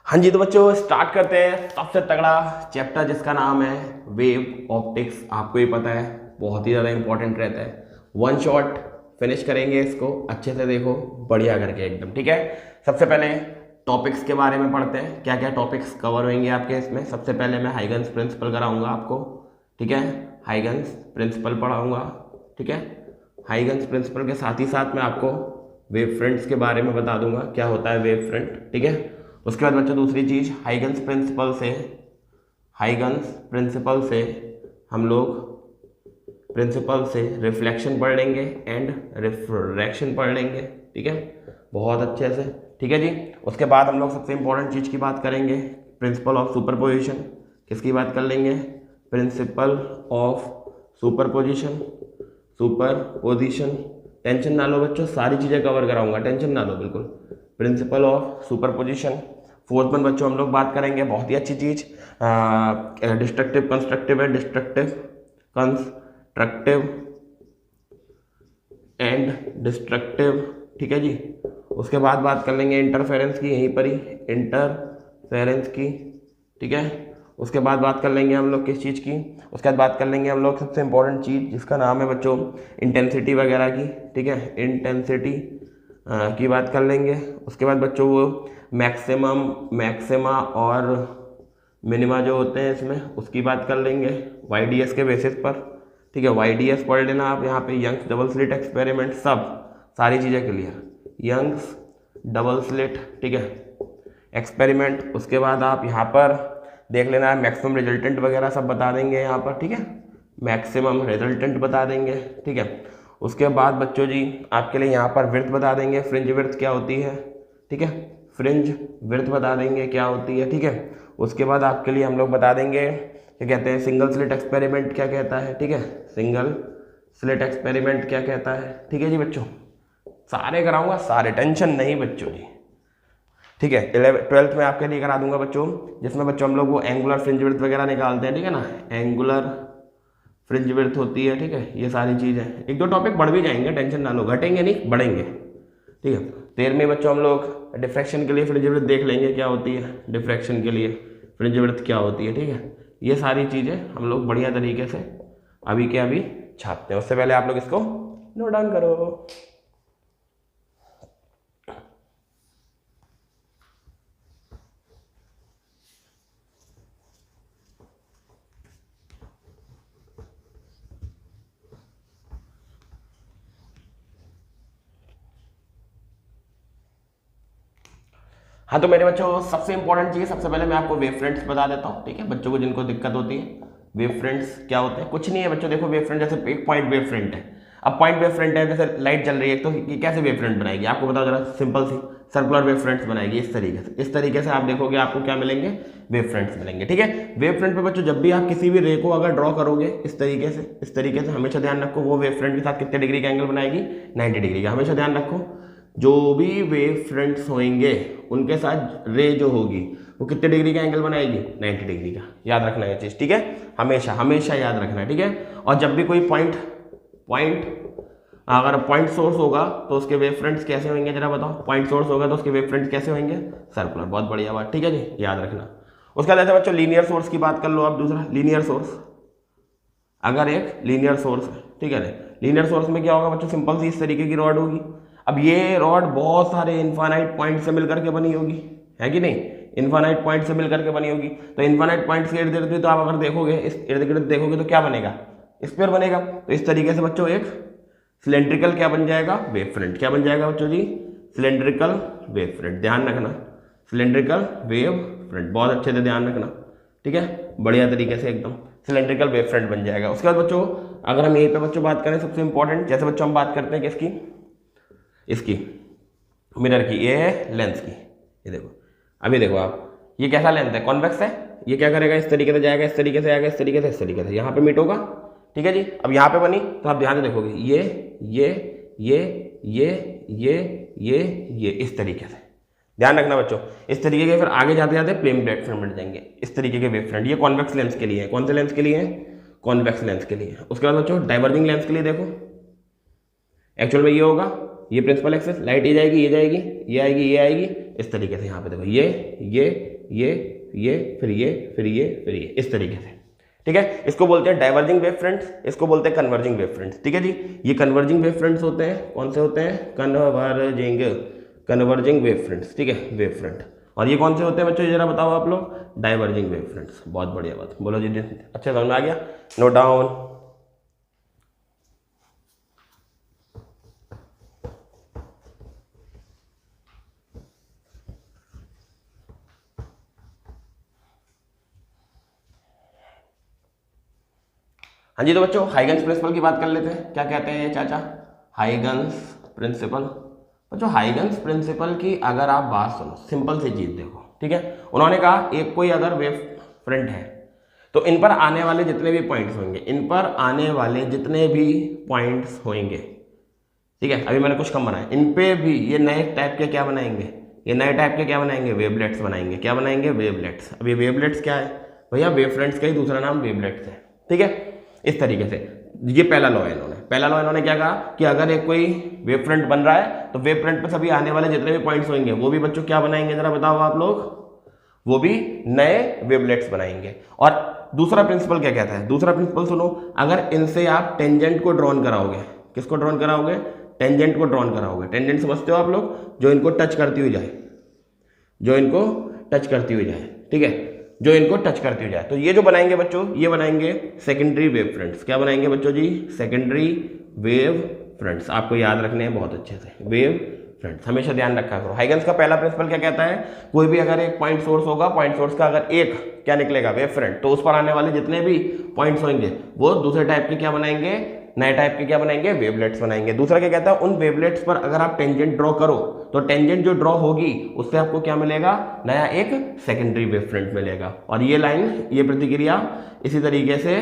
हाँ जी, तो बच्चों स्टार्ट करते हैं सबसे तगड़ा चैप्टर जिसका नाम है वेव ऑप्टिक्स। आपको ये पता है बहुत ही ज़्यादा इंपॉर्टेंट रहता है। वन शॉट फिनिश करेंगे इसको, अच्छे से देखो, बढ़िया करके एकदम। ठीक है, सबसे पहले टॉपिक्स के बारे में पढ़ते हैं, क्या क्या टॉपिक्स कवर होंगे आपके इसमें। सबसे पहले मैं हाइगन्स प्रिंसिपल कराऊंगा आपको। ठीक है, हाइगन्स प्रिंसिपल पढ़ाऊंगा। ठीक है, हाइगन्स प्रिंसिपल के साथ ही साथ मैं आपको वेव फ्रंट्स के बारे में बता दूंगा क्या होता है वेव फ्रंट। ठीक है, उसके बाद बच्चों दूसरी चीज़ हाइगन्स प्रिंसिपल से रिफ्लेक्शन पढ़ लेंगे एंड रिफ्रैक्शन पढ़ लेंगे। ठीक है, बहुत अच्छे से। ठीक है जी, उसके बाद हम लोग सबसे इंपॉर्टेंट चीज़ की बात करेंगे, प्रिंसिपल ऑफ सुपरपोजिशन। किसकी बात कर लेंगे? Principal of superposition. टेंशन ना लो बच्चों, सारी चीज़ें कवर कराऊंगा, टेंशन ना लो बिल्कुल। Principal of superposition. फोर्थ में बच्चों हम लोग बात करेंगे बहुत ही अच्छी चीज़, डिस्ट्रक्टिव कंस्ट्रक्टिव एंड डिस्ट्रक्टिव। ठीक है जी, उसके बाद बात कर लेंगे इंटरफेरेंस की, यहीं पर ही इंटरफेरेंस की। ठीक है, उसके बाद बात कर लेंगे हम लोग किस चीज़ की, उसके बाद बात कर लेंगे हम लोग सबसे इंपॉर्टेंट चीज़ जिसका नाम है बच्चों इंटेंसिटी वगैरह की। ठीक है, इंटेंसिटी की बात कर लेंगे। उसके बाद बच्चों वो मैक्सिमा और मिनिमा जो होते हैं इसमें, उसकी बात कर लेंगे YDS के बेसिस पर। ठीक है, YDS पढ़ लेना आप यहाँ पे, यंग्स डबल स्लिट एक्सपेरिमेंट, सब सारी चीज़ें क्लियर, यंग्स डबल स्लिट। ठीक है, एक्सपेरिमेंट। उसके बाद आप यहाँ पर देख लेना है मैक्सिमम रिजल्टेंट वगैरह सब बता देंगे यहाँ पर। ठीक है, मैक्सिमम रिजल्टेंट बता देंगे। ठीक है, उसके बाद बच्चों जी आपके लिए यहाँ पर विर्थ बता देंगे, फ्रिंज विर्थ क्या होती है। ठीक है, फ्रिंज विर्थ बता देंगे क्या होती है। ठीक है, उसके बाद आपके लिए हम लोग बता देंगे क्या कहते हैं सिंगल स्लिट एक्सपेरिमेंट क्या कहता है। ठीक है, सिंगल स्लिट एक्सपेरिमेंट क्या कहता है। ठीक है जी बच्चों, सारे कराऊंगा, सारे, टेंशन नहीं बच्चों जी। ठीक है, 12th में आपके लिए करा दूंगा बच्चों, जिसमें बच्चों हम लोग वो एंगुलर फ्रिंज विड्थ वगैरह निकालते हैं। ठीक है ना, एंगुलर फ्रिंज विड्थ होती है। ठीक है, ये सारी चीज़ है, एक दो टॉपिक बढ़ भी जाएंगे, टेंशन ना लो, घटेंगे नहीं बढ़ेंगे। ठीक है, 13वें बच्चों हम लोग डिफ्रैक्शन के लिए फ्रिंज विड्थ देख लेंगे क्या होती है, डिफ्रैक्शन के लिए फ्रिंज विड्थ क्या होती है। ठीक है, ये सारी चीज़ें हम लोग बढ़िया तरीके से अभी के अभी छापते हैं। उससे पहले आप लोग इसको नोट डाउन करो। हाँ, तो मेरे बच्चों सबसे इंपॉर्टेंट चीज़, सबसे पहले मैं आपको वेव फ्रंट्स बता देता हूँ। ठीक है, बच्चों को जिनको दिक्कत होती है, वेव फ्रंट्स क्या होते हैं, कुछ नहीं है बच्चों। देखो वेव फ्रंट जैसे एक पॉइंट वेव फ्रंट है। अब पॉइंट वेव फ्रंट है, जैसे लाइट जल रही है, तो ये कैसे वेव फ्रंट बनाएगी आपको बताओ जरा, सिंपल सी सर्कुलर वेव फ्रंट्स बनाएगी इस तरीके से। इस तरीके से आप देखोगे आपको क्या मिलेंगे, वेव फ्रंट्स मिलेंगे। ठीक है, वेव फ्रंट पे बच्चों जब भी आप किसी भी रे को अगर ड्रॉ करोगे इस तरीके से हमेशा ध्यान रखो वो वेव फ्रंट के साथ कितने डिग्री का एंगल बनाएगी, 90 डिग्री का। हमेशा ध्यान रखो जो भी वेव फ्रंट्स होंगे उनके साथ रे जो होगी वो कितने डिग्री का एंगल बनाएगी, 90 डिग्री का। याद रखना है चीज़। ठीक है, हमेशा हमेशा याद रखना है। ठीक है, और जब भी कोई अगर पॉइंट सोर्स होगा तो उसके वेव फ्रंट्स कैसे होंगे जरा बताओ, पॉइंट सोर्स होगा तो उसके वेव फ्रंट्स कैसे होंगे, सर्कुलर। बहुत बढ़िया बात। ठीक है जी, याद रखना। उसके बाद ऐसे बच्चों लीनियर सोर्स की बात कर लो। अब दूसरा लीनियर सोर्स, अगर एक लीनियर सोर्स है, ठीक है, लीनियर सोर्स में क्या होगा बच्चों, सिंपल सी इस तरीके की रॉड होगी। अब ये रॉड बहुत सारे इन्फानाइट पॉइंट से मिलकर के बनी होगी, है कि नहीं, इन्फानाइट पॉइंट से मिलकर के बनी होगी। तो इन्फानाइट पॉइंट के इर्द गिर्द तो आप अगर देखोगे, इस इर्द गिर्द देखोगे तो क्या बनेगा, स्फीयर बनेगा। तो इस तरीके से बच्चों एक सिलेंड्रिकल क्या बन जाएगा, वेव फ्रंट। क्या बन जाएगा बच्चों जी, सिलेंड्रिकल वेव फ्रंट। ध्यान रखना, सिलेंड्रिकल वेव फ्रंट, बहुत अच्छे से ध्यान रखना। ठीक है, बढ़िया तरीके से एकदम सिलेंड्रिकल वेव फ्रंट बन जाएगा। उसके बाद बच्चों अगर हम यहीं पे बच्चों बात करें सबसे इंपॉर्टेंट, जैसे बच्चों हम बात करते हैं किसकी, इसकी मिरर की, ये है लेंस की। ये देखो, अभी देखो आप, ये कैसा लेंस है, कॉन्वेक्स है। ये क्या करेगा, इस तरीके से जाएगा, इस तरीके से आएगा, इस तरीके से, इस तरीके से यहाँ पे मीट होगा। ठीक है जी, अब यहाँ पे बनी तो आप ध्यान से देखोगे ये इस तरीके से। ध्यान रखना बच्चों, इस तरीके के फिर आगे जाते जाते प्लेन वेव फ्रंट बन जाएंगे, इस तरीके के वेव फ्रंट। ये कॉन्वेक्स लेंस के लिए है। कौन से लेंस के लिए है, कॉन्वेक्स लेंस के लिए। उसके बाद बच्चों डाइवर्जिंग लेंस के लिए देखो, एक्चुअल में ये होगा, ये प्रिंसिपल एक्सिस, लाइट ये जाएगी, ये जाएगी, ये आएगी, ये आएगी, इस तरीके से। यहाँ पे देखो ये फिर ये फिर ये फिर ये, इस तरीके से, ठीक है। इसको बोलते हैं डाइवर्जिंग वेव फ्रंट्स, इसको बोलते हैं कन्वर्जिंग वेव फ्रंट्स, ठीक है जी। ये कन्वर्जिंग वेव फ्रंट्स होते हैं, कौन से होते हैं? कन्वर्जिंग वेव फ्रंट्स, ठीक है, वेव फ्रंट। और ये कौन से होते हैं बच्चों, जरा बताओ आप लोग? Diverging wave fronts. बहुत बढ़िया बात, बोलो जी, अच्छा समझ में आ गया? Note down. हाँ जी, तो बच्चों हाइगन्स प्रिंसिपल की बात कर लेते हैं। क्या कहते हैं ये चाचा? Huygens principle. बच्चों हाइगन्स प्रिंसिपल की अगर आप बात सुनो, सिंपल सी चीज देखो, ठीक है। उन्होंने कहा एक कोई अगर वेव फ्रंट है तो इन पर आने वाले जितने भी पॉइंट्स होंगे, इन पर आने वाले जितने भी पॉइंट्स होंगे, ठीक है, अभी मैंने कुछ कम बनाया, इन पे भी ये नए टाइप के क्या बनाएंगे? ये नए टाइप के क्या बनाएंगे? वेवलेट्स बनाएंगे। क्या बनाएंगे? वेवलेट्स। अब ये वेवलेट्स क्या है भैया? वेव फ्रंट्स का ही दूसरा नाम वेवलेट्स है, ठीक है। इस तरीके से ये पहला लॉ है इन्होंने क्या कहा कि अगर एक कोई वेव फ्रंट बन रहा है तो वेव फ्रंट पर सभी आने वाले जितने भी पॉइंट्स होंगे वो भी बच्चों क्या बनाएंगे, जरा बताओ आप लोग? वो भी नए वेवलेट्स बनाएंगे। और दूसरा प्रिंसिपल क्या कहता है? दूसरा प्रिंसिपल सुनो, अगर इनसे आप टेंजेंट को ड्रॉन कराओगे, किसको ड्रॉन कराओगे? टेंजेंट को ड्रॉन कराओगे। टेंजेंट समझते हो आप लोग? जो इनको टच करती हुई जाए, जो इनको टच करती हुई जाए, ठीक है, जो इनको टच करती हुई जाए। तो ये जो बनाएंगे बच्चों, ये बनाएंगे सेकेंडरी वेव फ्रंट्स। क्या बनाएंगे बच्चों जी? Secondary wave fronts. आपको याद रखने हैं बहुत अच्छे से, वेव फ्रंट्स हमेशा ध्यान रखा करो। हाइगन्स का पहला प्रिंसिपल क्या कहता है? कोई भी अगर एक पॉइंट सोर्स होगा, पॉइंट सोर्स का अगर एक क्या निकलेगा? वेव फ्रंट, तो उस पर आने वाले जितने भी पॉइंट्स होंगे वो दूसरे टाइप के क्या बनाएंगे? नए टाइप के क्या बनाएंगे? वेवलेट्स बनाएंगे। दूसरा क्या कहता है? उन वेवलेट्स पर अगर आप टेंजेंट ड्रॉ करो तो टेंजेंट जो ड्रॉ होगी उससे आपको क्या मिलेगा? नया एक सेकेंडरी वेव फ्रंट मिलेगा। और ये लाइन, ये प्रतिक्रिया इसी तरीके से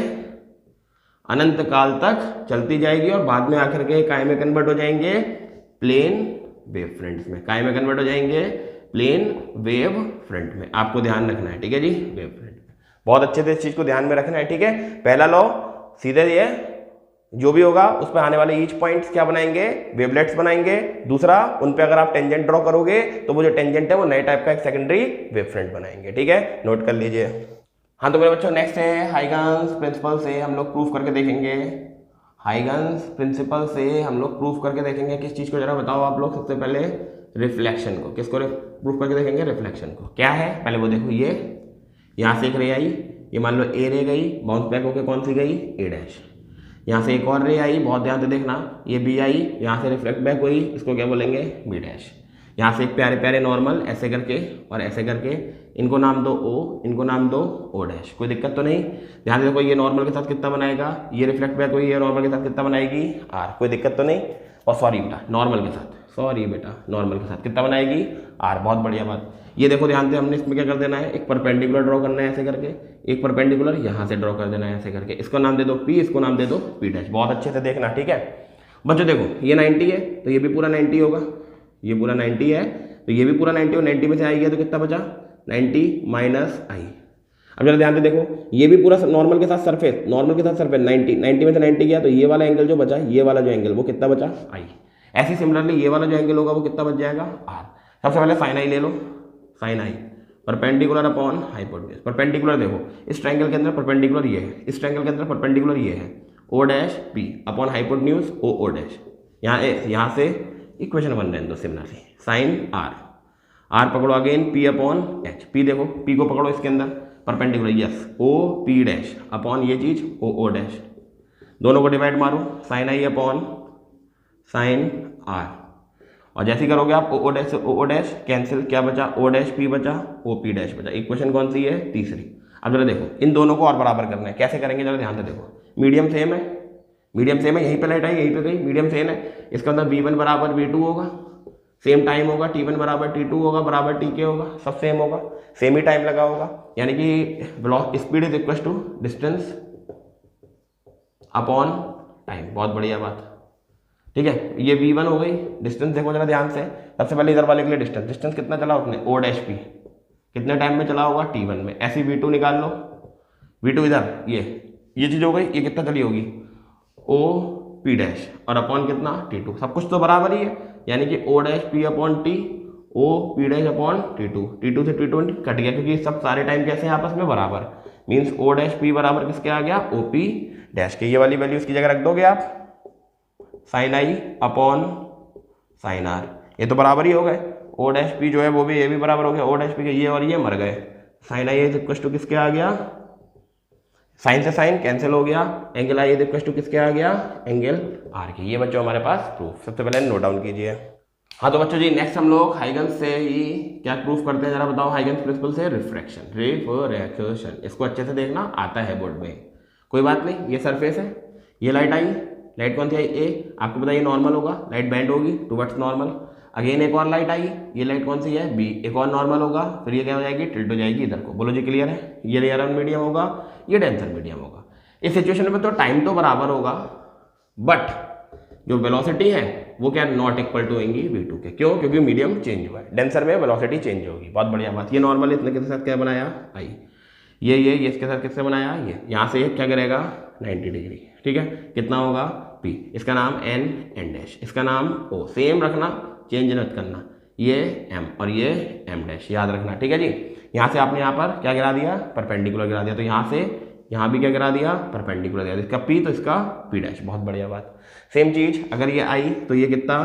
अनंत काल तक चलती जाएगी और बाद में आकर के काय में कन्वर्ट हो जाएंगे? प्लेन वेव फ्रंट्स में। काय में कन्वर्ट हो जाएंगे? प्लेन वेव फ्रंट में। आपको ध्यान रखना है, ठीक है जी, वेव फ्रंट में। बहुत अच्छे से इस चीज को ध्यान में रखना है, ठीक है। पहला लॉ सीधे ये जो भी होगा उस पर आने वाले ईच पॉइंट्स क्या बनाएंगे? वेवलेट्स बनाएंगे। दूसरा, उन पे अगर आप टेंजेंट ड्रॉ करोगे तो वो जो टेंजेंट है वो नए टाइप का एक सेकेंडरी वेव फ्रंट बनाएंगे, ठीक है, नोट कर लीजिए। हाँ तो मेरे बच्चों नेक्स्ट है हाइगन्स प्रिंसिपल से हम लोग प्रूफ करके देखेंगे। हाइगन्स प्रिंसिपल से हम लोग प्रूफ करके देखेंगे किस चीज को, जरा बताओ आप लोग? सबसे पहले रिफ्लेक्शन को। किसको प्रूफ करके देखेंगे? रिफ्लेक्शन को। क्या है पहले वो देखो, ये यहाँ से एक रे आई, ये मान लो ए रे गई, बाउंस बैक होकर कौन सी गई? ए डैश। यहाँ से एक और रे आई, बहुत ध्यान से देखना, ये बी आई, यहाँ से रिफ्लेक्ट बैक हुई, इसको क्या बोलेंगे? B dash. यहाँ से एक प्यारे प्यारे नॉर्मल ऐसे करके और ऐसे करके, इनको नाम दो ओ, इनको नाम दो ओ डैश। कोई दिक्कत तो नहीं? ध्यान से देखो, ये नॉर्मल के साथ कितना बनाएगा? ये रिफ्लेक्ट बैक हुई, ये नॉर्मल के साथ कितना बनाएगी? आर। कोई दिक्कत तो नहीं? और सॉरी बेटा, नॉर्मल के साथ, सॉरी बेटा, नॉर्मल के साथ कितना बनाएगी? आर। बहुत बढ़िया बात। ये देखो ध्यान से, हमने इसमें क्या कर देना है? एक परपेंडिकुलर ड्रॉ करना है ऐसे करके, एक परपेंडिकुलर यहाँ से ड्रॉ कर देना है ऐसे करके। इसको नाम दे दो पी, इसको नाम दे दो पी डैश। बहुत अच्छे से देखना, ठीक है बच्चों। देखो ये 90 है तो ये भी पूरा 90 होगा, ये पूरा 90 है तो ये भी पूरा 90 और 90 में से आई गया तो कितना बचा? 90 माइनस आई। अब जरा ध्यान से देखो, ये भी पूरा नॉर्मल के साथ सरफेस, नॉर्मल के साथ सरफेस 90 में से 90 गया तो ये वाला एंगल जो बचा, ये वाला जो एंगल वो कितना बचा? आई। ऐसे सिमिलरली ये वाला जो एंगल होगा वो कितना बच जाएगा? आर। सबसे पहले साइन आई ले लो, साइन आई परपेंडिकुलर अपॉन हाइपोटेन्यूज। परपेंडिकुलर देखो, इस ट्रायंगल के अंदर परपेंडिकुलर ये है, इस ट्रायंगल के अंदर परपेंडिकुलर ये है, O dash P upon hypotenuse O O dash. यहाँ से इक्वेशन बन रहे हैं दो सिमिलरली, साइन आर, आर पकड़ो again P upon H. P देखो, पी को पकड़ो इसके अंदर perpendicular, yes O P dash upon ये चीज ओ ओ डैश। दोनों को डिवाइड मारो, sine I upon sine R. और जैसे ही करोगे आप ओ डैश से ओ डैश कैंसिल, क्या बचा? ओ डैश पी बचा, ओ पी डैश बचा। इक्वेशन कौन सी है? तीसरी। अब जरा देखो, इन दोनों को और बराबर करना है। कैसे करेंगे जरा ध्यान से देखो, मीडियम सेम है, मीडियम सेम है, यहीं पे लाइट आई, यहीं पे गई, मीडियम सेम है। इसका मतलब V1 बराबर V2 होगा, सेम टाइम होगा, T1 बराबर T2 होगा, बराबर Tk होगा, सब सेम होगा, सेम ही टाइम लगा होगा। यानी कि velocity speed is equal to distance upon time. बहुत बढ़िया बात, ठीक है। ये V1 हो गई, डिस्टेंस देखो जरा ध्यान से। सबसे पहले इधर वाले के लिए डिस्टेंस, डिस्टेंस कितना चला उसने? ओ डैश पी, कितने टाइम में चला होगा? T1 में। ऐसी V2 निकाल लो, V2 इधर ये चीज हो गई, ये कितना चली होगी? ओ पी डैश और अपॉन कितना? T2। सब कुछ तो बराबर ही है, यानी कि O dash P upon T, O P dash upon T2, T2 से T2 कट गया क्योंकि सब सारे टाइम कैसे हैं आपस में बराबर, मीन्स ओ डैश पी बराबर किसके आ गया, ओ पी डैश के। ये वाली वैल्यू इसकी जगह रख दोगे आप, sine I upon sine R, ये तो बराबर ही हो गए। ओ डैश पी जो है वो भी, ये भी बराबर हो गया, ओ डैश पी के ये और ये मर गए। Sine I is equal to किसके आ गया, साइन से साइन कैंसिल हो गया, angle I is equal to किसके आ गया, एंगल आर के। ये बच्चों हमारे पास प्रूफ, सबसे पहले नोट डाउन कीजिए। हाँ तो बच्चों जी नेक्स्ट हम लोग हाइगन्स से ही क्या प्रूफ करते हैं, जरा बताओ। हाइगन्स प्रिंसिपल से रिफ्रैक्शन, रिफ्रैक्शन, इसको अच्छे से देखना, आता है बोर्ड में, कोई बात नहीं। ये सरफेस है, ये लाइट आई, लाइट कौन सी आई, ए, आपको पता है ये नॉर्मल होगा, लाइट बेंड होगी टुवर्ड्स नॉर्मल। अगेन एक और लाइट आई, ये लाइट कौन सी है, बी, एक और नॉर्मल होगा, फिर ये क्या हो जाएगी, टिल्ट हो जाएगी इधर को। बोलो जी क्लियर है। ये लेयर मीडियम होगा, ये डेंसर मीडियम होगा। इस सिचुएशन में तो टाइम तो बराबर होगा, बट जो वेलोसिटी है वो क्या नॉट इक्वल टू होंगी v2 के। क्यों, क्योंकि मीडियम चेंज हुआ है, डेंसर में वेलोसिटी चेंज होगी। बहुत बढ़िया बात। ये नॉर्मल इसने किसके साथ क्या बनाया, आई, ये इसके साथ किससे बनाया, ये यहाँ से क्या करेगा 90 डिग्री, ठीक है। कितना होगा p, इसका नाम n, n डैश, इसका नाम o, सेम रखना, चेंज मत करना। ये m और ये m डैश, याद रखना, ठीक है जी। यहाँ से आपने यहाँ पर क्या गिरा दिया, परपेंडिकुलर गिरा दिया, तो यहाँ से यहाँ भी क्या गिरा दिया, परपेंडिकुलर दिया, इसका p तो इसका p डैश। बहुत बढ़िया बात। सेम चीज अगर ये आई तो ये कितना,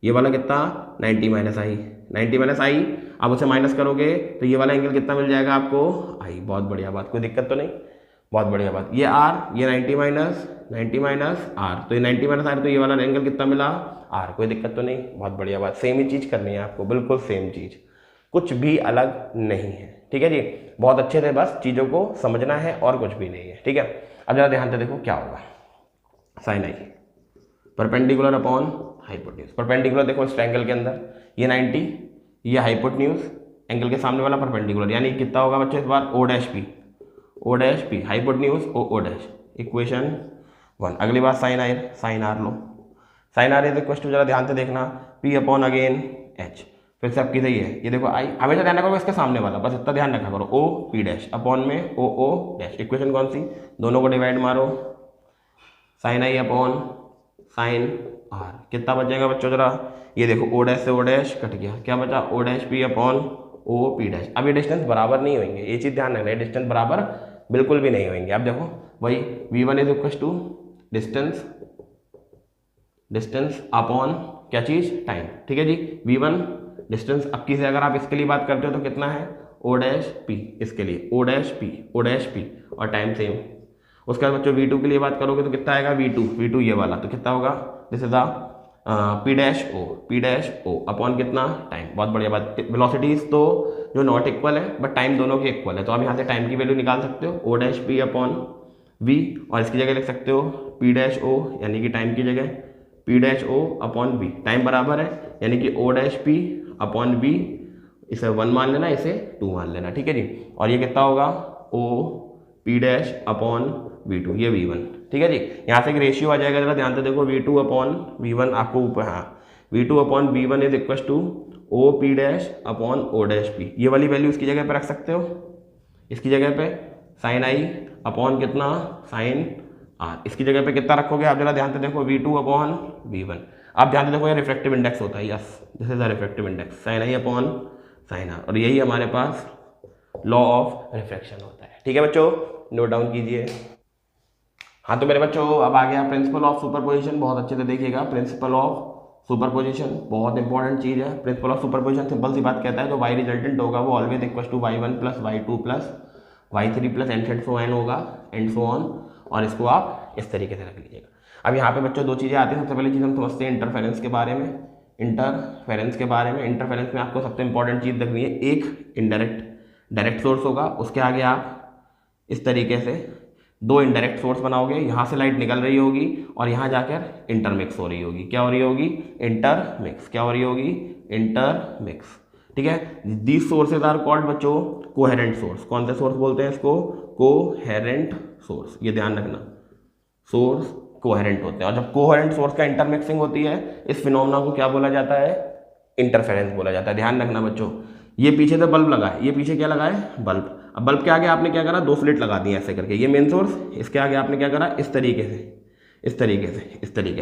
ये वाला कितना 90 माइनस आई, 90 माइनस आई, अब उसे माइनस करोगे तो ये वाला एंगल कितना मिल जाएगा आपको, आई। बहुत बढ़िया बात, कोई दिक्कत तो नहीं, बहुत बढ़िया बात। ये आर, ये 90 माइनस आर, तो ये 90 माइनस आर, तो ये वाला एंगल कितना मिला, आर, कोई दिक्कत तो नहीं। बहुत बढ़िया बात। सेम ही चीज़ करनी है आपको, बिल्कुल सेम चीज़, कुछ भी अलग नहीं है, ठीक है जी। बहुत अच्छे से बस चीज़ों को समझना है और कुछ भी नहीं है, ठीक है। अब जरा ध्यान से देखो क्या होगा, साइन आई परपेंडिकुलर अपॉन हाइपोटेन्यूज। परपेंडिकुलर देखो इस ट्रायंगल के अंदर ये 90, ये हाइपोटेन्यूज, एंगल के सामने वाला परपेंडिकुलर, यानी कितना होगा बच्चों इस बार, O dash P, hypotenuse O dash, equation 1। अगली बार साइन आर लो, sine R is equal to, जरा ध्यान से देखना, पी अपॉन अगेन एच, फिर से आपकी सही है। ये देखो आई, हमेशा ध्यान रखो इसके सामने वाला, बस इतना ध्यान रखा करो, ओ पी डैश अपॉन में ओ डैश, इक्वेशन कौन सी, दोनों को डिवाइड मारो, sine I upon sine R, कितना बचेगा बच्चों जरा, ये देखो ओ डैश से ओ डैश कट गया, क्या बचा, O dash P upon O P dash. अब ये डिस्टेंस बराबर नहीं होंगे, ये चीज़ ध्यान रखना है, डिस्टेंस बराबर बिल्कुल भी नहीं होंगे। अब देखो वही v1 is equal to distance upon क्या चीज़, टाइम, ठीक है जी। v1 डिस्टेंस, अब की से अगर आप इसके लिए बात करते हो तो कितना है, ओ डैश पी, इसके लिए ओ डैश पी और टाइम सेम। उसके बाद बच्चों v2 के लिए बात करोगे तो कितना आएगा, v2 ये वाला, तो कितना होगा, this is the P dash O upon कितना, टाइम। बहुत बढ़िया बात। वेलोसिटीज तो जो नॉट इक्वल है बट टाइम दोनों के इक्वल है, तो आप यहाँ से टाइम की वैल्यू निकाल सकते हो, O dash P upon V, और इसकी जगह लिख सकते हो पी डैश ओ, यानी कि टाइम की जगह P dash O upon V, time बराबर है, यानी कि O dash P upon V, इसे 1 मान लेना, इसे 2 मान लेना, ठीक है जी। और ये कितना होगा, ओ पी डैश अपॉन v2, ये v1, ठीक है जी। यहाँ से एक रेशियो आ जाएगा, जरा ध्यान से देखो, v2 अपॉन v1 आपको ऊपर, हाँ v2 upon v1 is equal to O P dash upon O dash P. ये वाली वैल्यू इसकी जगह पे रख सकते हो, इसकी जगह पे साइन आई अपॉन कितना, साइन आर, इसकी जगह पे कितना रखोगे आप, जरा ध्यान से देखो, v2 अपॉन v1। आप ध्यान से देखो ये रिफ्रैक्टिव इंडेक्स होता है, yes this is the refractive index, sine I upon sine R, और यही हमारे पास लॉ ऑफ रिफ्रैक्शन होता है, ठीक है बच्चों, नोट डाउन कीजिए। हाँ तो मेरे बच्चों अब आ गया प्रिंसिपल ऑफ सुपरपोजिशन, बहुत अच्छे से देखिएगा। प्रिंसिपल ऑफ सुपरपोजिशन बहुत इंपॉर्टेंट चीज़ है। प्रिंसिपल ऑफ सुपरपोजिशन सिंपल सी बात कहता है, तो वाई रिजल्टेंट होगा वो always equal to y1 plus y2 plus y3 plus and so N होगा, एंड सो ऑन, और इसको आप इस तरीके से रख लीजिएगा। अब यहाँ पे बच्चों दो चीज़ें आती हैं। सबसे पहले चीज़ हम समझते हैं इंटरफेरेंस के बारे में। इंटरफेरेंस में आपको सबसे इंपॉर्टेंट चीज़ देखनी है, एक डायरेक्ट सोर्स होगा, उसके आगे आप इस तरीके से 2 इनडायरेक्ट सोर्स बनाओगे, यहाँ से लाइट निकल रही होगी और यहाँ जाकर इंटरमिक्स हो रही होगी। क्या हो रही होगी, इंटरमिक्स, क्या हो रही होगी, इंटरमिक्स, ठीक है। दीज सोर्सेज आर कॉल्ड बच्चों कोहेरेंट सोर्स। कौन से सोर्स बोलते हैं इसको, कोहेरेंट सोर्स, ये ध्यान रखना, सोर्स कोहेरेंट होते हैं। और जब कोहेरेंट सोर्स का इंटरमिक्सिंग होती है, इस फिनोमेना को क्या बोला जाता है, इंटरफेरेंस बोला जाता है। ध्यान रखना बच्चों, ये पीछे से बल्ब लगा है, ये पीछे क्या लगा है, बल्ब। अब बल्ब के आगे आपने क्या करा, 2 स्लिट लगा दी ऐसे करके, ये मेन सोर्स, इसके आगे आपने क्या करा, इस तरीके से इस तरीके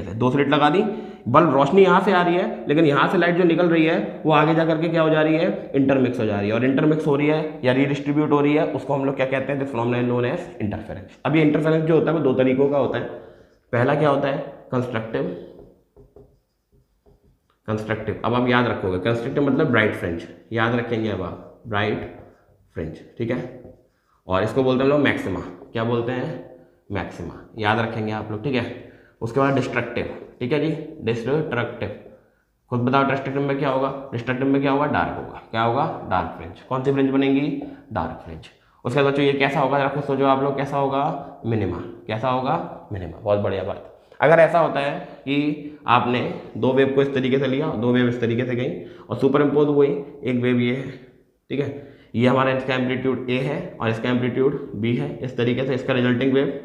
से 2 स्लिट लगा दी, बल्ब रोशनी यहाँ से आ रही है, लेकिन यहाँ से लाइट जो निकल रही है वो आगे जा करके क्या हो जा रही है, इंटरमिक्स हो जा रही है, और इंटरमिक्स हो रही है या रीडिस्ट्रीब्यूट हो रही है, उसको हम लोग क्या कहते हैं, this phenomenon known as interference. अब ये इंटरफेरेंस जो होता है वो 2 तरीकों का होता है। पहला क्या होता है, कंस्ट्रक्टिव। अब आप याद रखोगे, कंस्ट्रक्टिव मतलब ब्राइट फ्रिंज, याद रखेंगे अब आप, ब्राइट फ्रिंज, ठीक है। और इसको बोलते हैं हम लोग मैक्सिमा, क्या बोलते हैं, मैक्सिमा, याद रखेंगे आप लोग, ठीक है। उसके बाद डिस्ट्रक्टिव, ठीक है जी, डिस्ट्रक्टिव, खुद बताओ डिस्ट्रक्टिव में क्या होगा, डिस्ट्रक्टिव में क्या होगा, डार्क होगा, क्या होगा, डार्क फ्रिंज। कौन सी फ्रिंज बनेगी, डार्क फ्रिंज। उसके बाद बच्चों ये कैसा होगा, जरा सोचो आप लोग, कैसा होगा, मिनिमा, कैसा होगा, मिनिमा, बहुत बढ़िया बात। अगर ऐसा होता है कि आपने 2 वेव को इस तरीके से लिया, 2 वेव इस तरीके से गई और सुपर इम्पोज हुई, एक वेव ये है, ठीक है, ये हमारा इसका एम्पलीट्यूड ए है और इसका एम्पलीट्यूड बी है, इस तरीके से इसका रिजल्टिंग वेव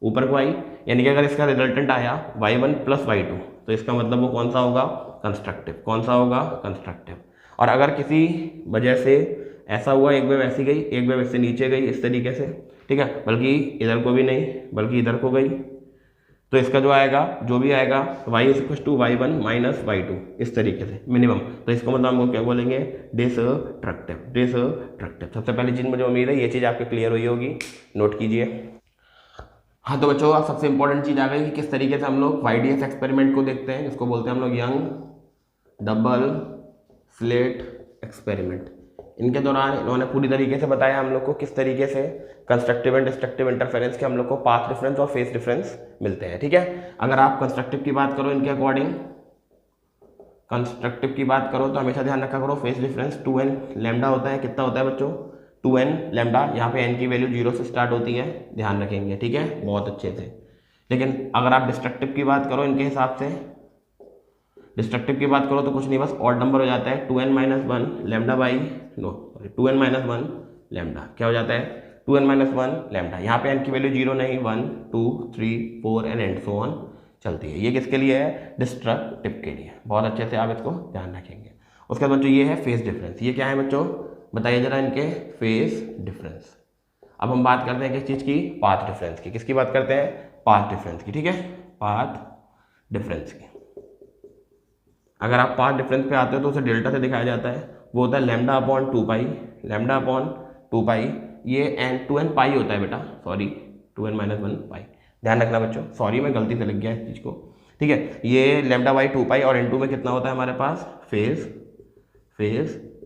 ऊपर को आई, यानी कि अगर इसका रिजल्टेंट आया y1 + y2 तो इसका मतलब वो कौन सा होगा, कंस्ट्रक्टिव, कौन सा होगा, कंस्ट्रक्टिव। और अगर किसी वजह से ऐसा हुआ, एक वेव ऐसी गई, एक वेव इससे नीचे गई इस तरीके से, ठीक है, बल्कि इधर को भी नहीं बल्कि इधर को गई, तो इसका जो आएगा, जो भी आएगा y = y1 - y2 इस तरीके से मिनिमम, तो इसको मतलब हमको क्या बोलेंगे, डिस्ट्रक्टिव। सबसे पहली चीज़ मुझे उम्मीद है ये चीज़ आपके क्लियर हुई होगी, नोट कीजिए। हाँ तो बच्चों, अब सबसे इंपॉर्टेंट चीज़ आ गई कि किस तरीके से हम लोग YDS एक्सपेरिमेंट को देखते हैं, जिसको बोलते हैं हम लोग यंग डबल स्लिट एक्सपेरिमेंट। इनके दौरान इन्होंने पूरी तरीके से बताया हम लोग को किस तरीके से कंस्ट्रक्टिव एंड डिस्ट्रक्टिव इंटरफेरेंस के हम लोग को पाथ डिफरेंस और फेज डिफरेंस मिलते हैं, ठीक है। अगर आप कंस्ट्रक्टिव की बात करो, इनके अकॉर्डिंग कंस्ट्रक्टिव की बात करो तो हमेशा ध्यान रखा करो, फेज डिफरेंस 2n लैम्डा होता है। कितना होता है बच्चों, 2n लैम्डा। यहाँ पे n की वैल्यू 0 से स्टार्ट होती है, ध्यान रखेंगे, ठीक है, बहुत अच्छे से। लेकिन अगर आप डिस्ट्रक्टिव की बात करो, इनके हिसाब से डिस्ट्रक्टिव की बात करो तो कुछ नहीं, बस ऑड नंबर हो जाता है, 2n - 1 lambda by 2n - 1 lambda, क्या हो जाता है, 2n - 1 लैम्डा। यहाँ पे n की वैल्यू 0 नहीं, 1 2 3 4 एंड सो ऑन चलती है। ये किसके लिए है, डिस्ट्रक्टिव के लिए। बहुत अच्छे से आप इसको ध्यान रखेंगे। उसके बाद बच्चों ये है फेज डिफरेंस। ये क्या है बच्चों, बताइए जरा इनके फेज डिफरेंस। अब हम बात करते हैं किस चीज़ की, पाथ डिफरेंस की। किसकी बात करते हैं, पाथ डिफरेंस की, ठीक है, पाथ डिफरेंस की। अगर आप पाथ डिफरेंस पे आते हो तो उसे डेल्टा से दिखाया जाता है, वो होता है λ/2π, λ/2π। ये n 2n पाई होता है बेटा, सॉरी 2n - 1 पाई, ध्यान रखना बच्चों, सॉरी मैं गलती से लिख गया इस चीज़ को, ठीक है। ये λ/2π और n2 में कितना होता है हमारे पास, फेज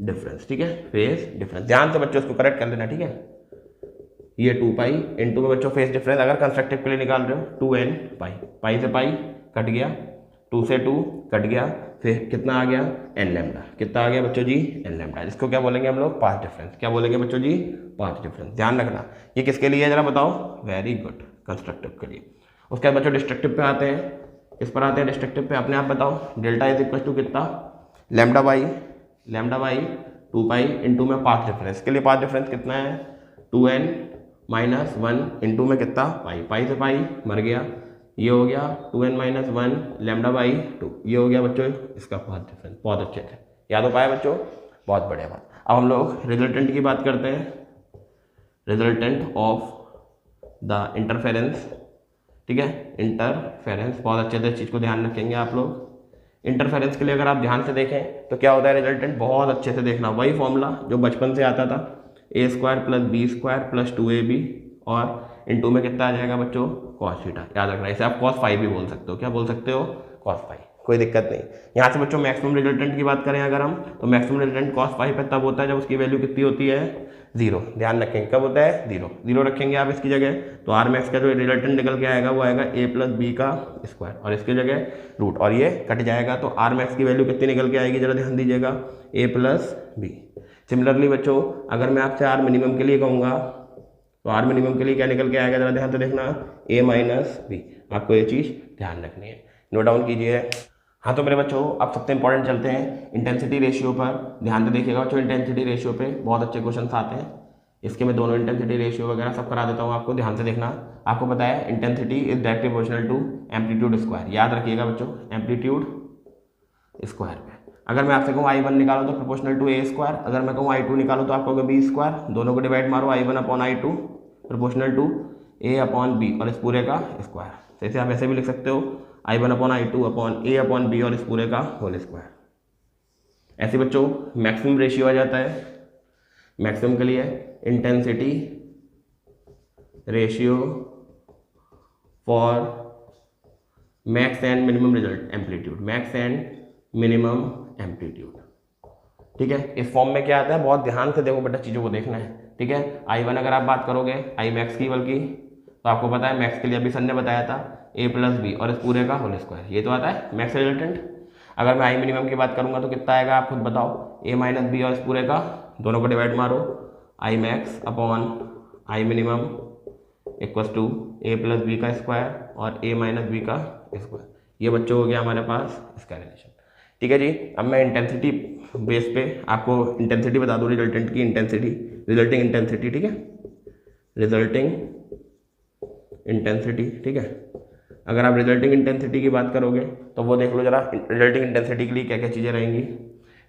डिफरेंस, ठीक है, फेज डिफरेंस। ध्यान से बच्चों इसको करेक्ट कर लेना, ठीक है। ये 2π, n2 में बच्चों फेज डिफरेंस अगर कंस्ट्रक्टिव के लिए निकाल रहे हो 2n पाई, पाई से पाई कट गया, 2 से 2 कट गया, फिर कितना आ गया, n लैम्डा। कितना आ गया बच्चों जी, n लैम्डा। इसको क्या बोलेंगे हम लोग, पाथ डिफरेंस। क्या बोलेंगे बच्चों जी, पाथ डिफरेंस। ध्यान रखना ये किसके लिए है जरा बताओ, वेरी गुड, कंस्ट्रक्टिव के लिए। उसके बाद बच्चों डिस्ट्रक्टिव पे आते हैं, किस पर आते हैं डिस्ट्रक्टिव पे, अपने आप बताओ। डेल्टा = कितना, लैम्डा बाई 2π इंटू में पाथ डिफरेंस। के लिए पाथ डिफरेंस कितना है, 2n - 1 इंटू में कितना, पाई, पाई से पाई मर गया, ये हो गया 2n - 1 λ/2। ये हो गया बच्चों इसका पाथ डिफरेंस। बहुत अच्छे से याद हो पाया बच्चों, बहुत बढ़िया बात। अब हम लोग रिजल्टेंट की बात करते हैं, रिजल्टेंट ऑफ द इंटरफेरेंस, ठीक है, इंटरफेरेंस। बहुत अच्छे से इस चीज़ को ध्यान रखेंगे आप लोग। इंटरफेरेंस के लिए अगर आप ध्यान से देखें तो क्या होता है रिजल्टेंट, बहुत अच्छे से देखना, वही फॉर्मूला जो बचपन से आता था, a² + b² + 2ab और इन 2 में कितना आ जाएगा बच्चों, cos थीटा। याद रखना, इसे आप cos फाई भी बोल सकते हो, क्या बोल सकते हो, cos फाई, कोई दिक्कत नहीं। यहाँ से बच्चों मैक्सिमम रिजल्टेंट की बात करें अगर हम, तो मैक्सिमम रिजल्टेंट cos फाई पे तब होता है जब उसकी वैल्यू कितनी होती है, 0। ध्यान रखेंगे कब होता है, 0 रखेंगे आप इसकी जगह, तो आर मैक्स का जो रिजल्टेंट निकल के आएगा वो आएगा a + b² और इसकी जगह रूट, और ये कट जाएगा तो आर मैक्स की वैल्यू कितनी निकल के आएगी, जरा ध्यान दीजिएगा, a + b। सिमिलरली बच्चों अगर मैं आपसे आर मिनिमम के लिए कहूँगा तो आर मिनिमम के लिए क्या निकल के आएगा, जरा ध्यान से देखना, a - b। आपको ये चीज़ ध्यान रखनी है, नोट डाउन कीजिए। हाँ तो मेरे बच्चों अब सबसे इंपॉर्टेंट चलते हैं इंटेंसिटी रेशियो पर। ध्यान से देखिएगा बच्चों, इंटेंसिटी रेशियो पे बहुत अच्छे क्वेश्चन आते हैं। इसके मैं दोनों इंटेंसिटी रेशियो वगैरह सब करा देता हूँ आपको, ध्यान से देखना। आपको पता है intensity is directly proportional to amplitude square, याद रखिएगा बच्चों, एम्पलीट्यूड स्क्वायर पे अगर मैं आपसे कहूँ I1 निकालो तो प्रोपोर्शनल टू a², अगर मैं कहूँ I2 निकालो तो आप कहोगे b², दोनों को डिवाइड मारो, I1/I2 प्रोपोर्शनल टू a/b और इस पूरे का स्क्वायर। तो इसे आप ऐसे भी लिख सकते हो I1/I2/A/B और इस पूरे का होल स्क्वायर। ऐसे बच्चों मैक्सिमम रेशियो आ जाता है, मैक्सिमम के लिए intensity ratio for max and minimum result amplitude, max and minimum amplitude. ठीक है, इस फॉर्म में क्या आता है, बहुत ध्यान से देखो बेटा, चीज़ों को देखना है। ठीक है, I1 अगर आप बात करोगे आई मैक्स की बल्कि, तो आपको पता है मैक्स के लिए अभी सर ने बताया था A+B और इस पूरे का होल स्क्वायर, ये तो आता है मैक्स रिजल्टेंट। अगर मैं आई मिनिमम की बात करूंगा तो कितना आएगा आप खुद बताओ, A-B और इस पूरे का दोनों को डिवाइड मारो, I max/I minimum = A+B का स्क्वायर और A-B का स्क्वायर। ये बच्चों हो गया हमारे पास इसका रिलेशन। ठीक है जी, अब मैं इंटेंसिटी बेस पे आपको इंटेंसिटी बता दूँ, रिजल्टेंट की इंटेंसिटी, रिजल्टिंग इंटेंसिटी। ठीक है, रिजल्टिंग इंटेंसिटी। ठीक है, अगर आप रिजल्टिंग इंटेंसिटी की बात करोगे तो वो देख लो जरा, रिजल्टिंग इंटेंसिटी के लिए क्या क्या चीज़ें रहेंगी।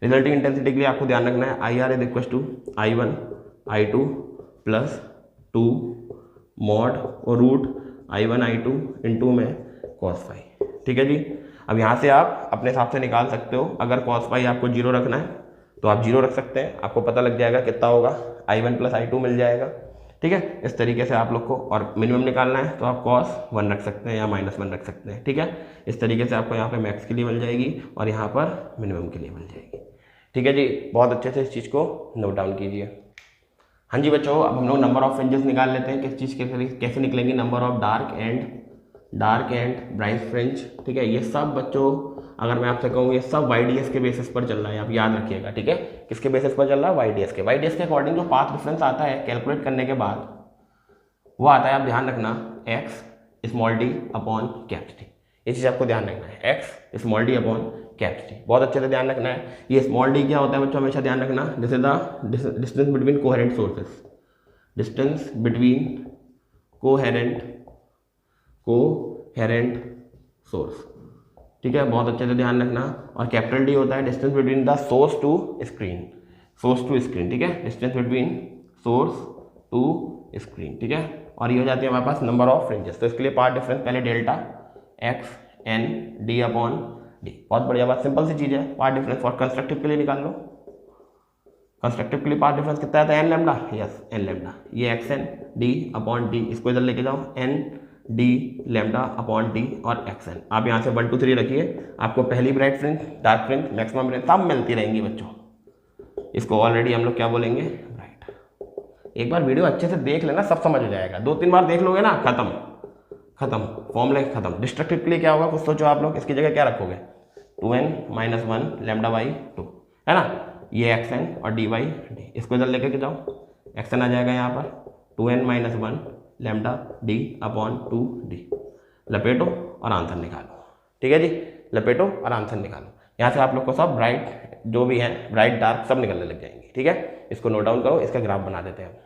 रिजल्टिंग इंटेंसिटी के लिए आपको ध्यान रखना है IR = I1/I2 + 2 mod और रूट I1/I2 इंटू में cos phi। ठीक है जी, अब यहाँ से आप अपने हिसाब से निकाल सकते हो। अगर cos phi आपको 0 रखना है तो आप 0 रख सकते हैं, आपको पता लग जाएगा कितना होगा, I1 + I2 मिल जाएगा। ठीक है, इस तरीके से आप लोग को, और मिनिमम निकालना है तो आप cos 1 रख सकते हैं या -1 रख सकते हैं। ठीक है, इस तरीके से आपको यहाँ पे मैक्स के लिए मिल जाएगी और यहाँ पर मिनिमम के लिए मिल जाएगी। ठीक है जी, बहुत अच्छे से इस चीज़ को नोट डाउन कीजिए। हाँ जी बच्चों, अब हम लोग नंबर ऑफ फ्रिंजेस निकाल लेते हैं, किस चीज़ के कैसे निकलेंगे, number of dark and bright fringe. ठीक है, ये सब बच्चों अगर मैं आपसे कहूँ ये सब YDS के बेसिस पर चल रहा है, आप याद रखिएगा। ठीक है, किसके बेसिस पर चल रहा है, YDS के अकॉर्डिंग जो पाथ डिफरेंस आता है कैलकुलेट करने के बाद वो आता है, आप ध्यान रखना x(d)/कैपिटल T। ये चीज़ आपको ध्यान रखना है, x(d)/कैपिटल T, बहुत अच्छे से ध्यान रखना है। ये स्मॉल डी क्या होता है बच्चों, हमेशा ध्यान रखना, this is the distance between coherent sources, distance between coherent source. ठीक है, बहुत अच्छे से ध्यान रखना। और कैपिटल डी होता है distance between the source to screen, ठीक है, distance between source to screen. ठीक है, और ये हो जाती है हमारे पास नंबर ऑफ फ्रिंजेस। तो इसके लिए पार्ट डिफरेंस पहले डेल्टा XN/D/D। बहुत बढ़िया बात, सिंपल सी चीज़ है। पार्ट डिफरेंस फॉर कंस्ट्रक्टिव के लिए निकाल लो, कंस्ट्रक्टिव के लिए पार्ट डिफरेंस कितना आता है, n lambda, yes n lambda. ये XN/D/D, इसको इधर लेके जाओ, ND λ/D और XN। आप यहाँ से 1 2 3 रखिए, आपको पहली bright fringe, dark fringe, maximum fringe सब मिलती रहेंगी बच्चों। इसको ऑलरेडी हम लोग क्या बोलेंगे, ब्राइट। एक बार वीडियो अच्छे से देख लेना, सब समझ हो जाएगा। 2 3 बार देख लोगे ना, खत्म, फॉर्मूला खत्म। डिस्ट्रक्टिव के लिए क्या होगा, कुछ सोचो आप लोग, इसकी जगह क्या रखोगे, 2n-1 λ/2, है ना, ये XN और D/D। इसको इधर लेके जाओ, XN आ जाएगा यहाँ पर 2n-1 λD/2D। लपेटो और आंसर निकालो। ठीक है जी, लपेटो और आंसर निकालो। यहाँ से आप लोग को सब ब्राइट जो भी है, ब्राइट डार्क सब निकलने लग जाएंगे। ठीक है, इसको नोट डाउन करो, इसका ग्राफ बना देते हैं।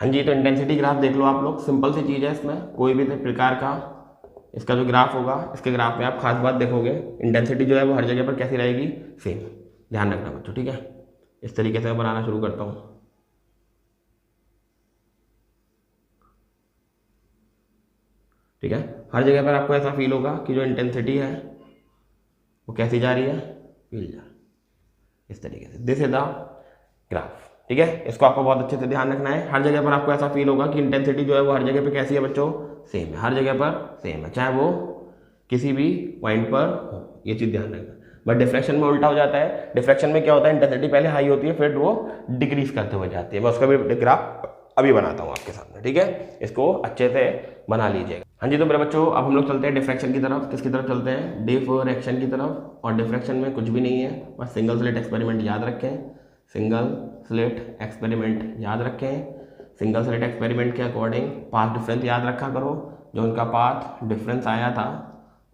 हाँ जी, तो इंटेंसिटी ग्राफ देख लो आप लोग, सिंपल सी चीज़ है। इसमें कोई भी प्रकार का इसका जो ग्राफ होगा, इसके ग्राफ में आप खास बात देखोगे, इंटेंसिटी जो है वो हर जगह पर कैसी रहेगी, सेम। ध्यान रखना बच्चों। ठीक है, इस तरीके से मैं बनाना शुरू करता हूँ। ठीक है, हर जगह पर आपको ऐसा फील होगा कि जो इंटेंसिटी है वो कैसी जा रही है, फील जा रही है इस तरीके से। This is the graph. ठीक है, इसको आपको बहुत अच्छे से ध्यान रखना है। हर जगह पर आपको ऐसा फील होगा कि इंटेंसिटी जो है वो हर जगह पे कैसी है बच्चों, सेम है, हर जगह पर सेम है, चाहे वो किसी भी पॉइंट पर हो। ये चीज़ ध्यान रखना। बट डिफ्रैक्शन में उल्टा हो जाता है। डिफ्रैक्शन में क्या होता है, इंटेंसिटी पहले हाई होती है, फिर वो डिक्रीज करते हुए जाती है। मैं उसका भी ग्राफ अभी बनाता हूँ आपके सामने। ठीक है, इसको अच्छे से बना लीजिएगा। हाँ जी, तो मेरे बच्चों अब हम लोग चलते हैं डिफ्रैक्शन की तरफ। किसकी तरफ चलते हैं, डिफ्रैक्शन की तरफ। और डिफ्रैक्शन में कुछ भी नहीं है, बस सिंगल स्लिट एक्सपेरिमेंट याद रखें, सिंगल स्लिट एक्सपेरिमेंट याद रखें। सिंगल स्लिट एक्सपेरिमेंट के अकॉर्डिंग पाथ डिफरेंस याद रखा करो, जो उनका पाथ डिफरेंस आया था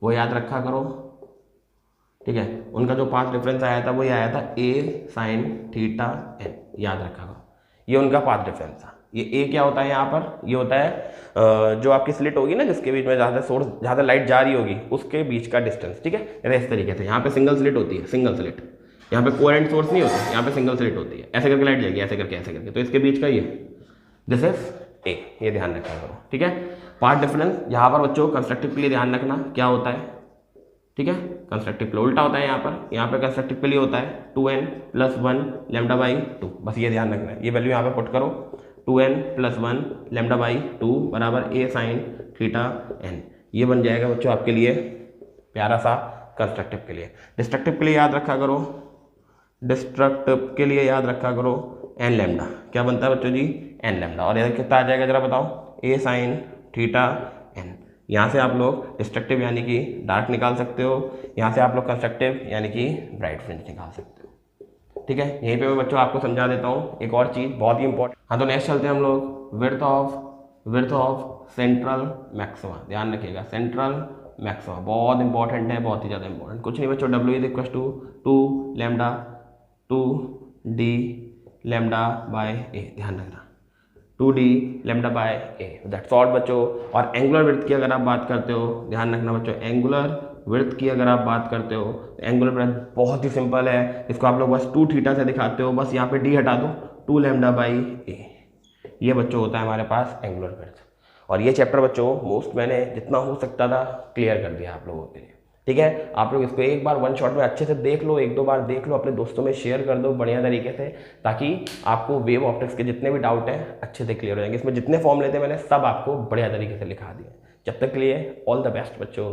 वो याद रखा करो। ठीक है, उनका जो पाथ डिफरेंस आया था वो ये आया था A sin θn, याद रखा करो। ये उनका पाथ डिफरेंस था। ये A क्या होता है यहाँ पर, ये होता है जो आपकी स्लिट होगी ना, जिसके बीच में ज़्यादा लाइट जा रही होगी, उसके बीच का डिस्टेंस। ठीक है, इस तरीके से यहाँ पे सिंगल स्लिट होती है, सिंगल स्लिट, यहाँ पे कोहेरेंट सोर्स नहीं होता, यहाँ पे सिंगल स्लिट होती है। ऐसे करके लाइट जाएगी, ऐसे करके, तो इसके बीच का ये दिस इज A, ये ध्यान रखा करो। ठीक है, पार्ट डिफरेंस यहाँ पर बच्चों कंस्ट्रक्टिव के लिए ध्यान रखना क्या होता है, ठीक है, कंस्ट्रक्टिव के लिए उल्टा होता है, यहाँ पर कंस्ट्रक्टिव के लिए होता है 2n + 1 λ/2, बस ये ध्यान रखना है, ये वैल्यू यहाँ पे पुट करो 2n + 1 λ/2 बराबर a sin θn, ये बन जाएगा बच्चों आपके लिए प्यारा सा कंस्ट्रक्टिव के लिए। डिस्ट्रक्टिव के लिए याद रखा करो, डिस्ट्रक्टिव के लिए याद रखा करो n लैम्डा, क्या बनता है बच्चों जी n लैम्डा, और यह कितना आ जाएगा जरा बताओ a sin θn। यहाँ से आप लोग डिस्ट्रक्टिव यानी कि डार्क निकाल सकते हो, यहाँ से आप लोग कंस्ट्रक्टिव यानी कि ब्राइट फ्रिंज निकाल सकते हो, ठीक है। यहीं पे मैं बच्चों आपको समझा देता हूँ एक और चीज़ बहुत ही इंपॉर्टेंट। हाँ तो नेक्स्ट चलते हैं हम लोग विड्थ ऑफ सेंट्रल मैक्सिमा, ध्यान रखिएगा सेंट्रल मैक्सिमा बहुत इंपॉर्टेंट है, बहुत ही ज़्यादा इंपॉर्टेंट, कुछ नहीं बच्चों W = 2 लैम्डा 2d λ/a, ध्यान रखना 2d λ/a, दैट्स ऑल बच्चों। और एंगुलर विड्थ की अगर आप बात करते हो, ध्यान रखना बच्चों एंगुलर विड्थ की अगर आप बात करते हो, एंगुलर विड्थ बहुत ही सिंपल है, इसको आप लोग बस 2θ से दिखाते हो, बस यहाँ पे d हटा दो 2 λ/a, ये बच्चों होता है हमारे पास एंगुलर विड्थ। और ये चैप्टर बच्चों मोस्ट मैंने जितना हो सकता था क्लियर कर दिया आप लोगों के लिए, ठीक है। आप लोग इसको एक बार वन शॉट में अच्छे से देख लो, एक दो बार देख लो, अपने दोस्तों में शेयर कर दो बढ़िया तरीके से, ताकि आपको वेव ऑप्टिक्स के जितने भी डाउट हैं अच्छे से क्लियर हो जाएंगे। इसमें जितने फॉर्म लेते हैं मैंने सब आपको बढ़िया तरीके से लिखा दिए। जब तक के लिए ऑल द बेस्ट बच्चों।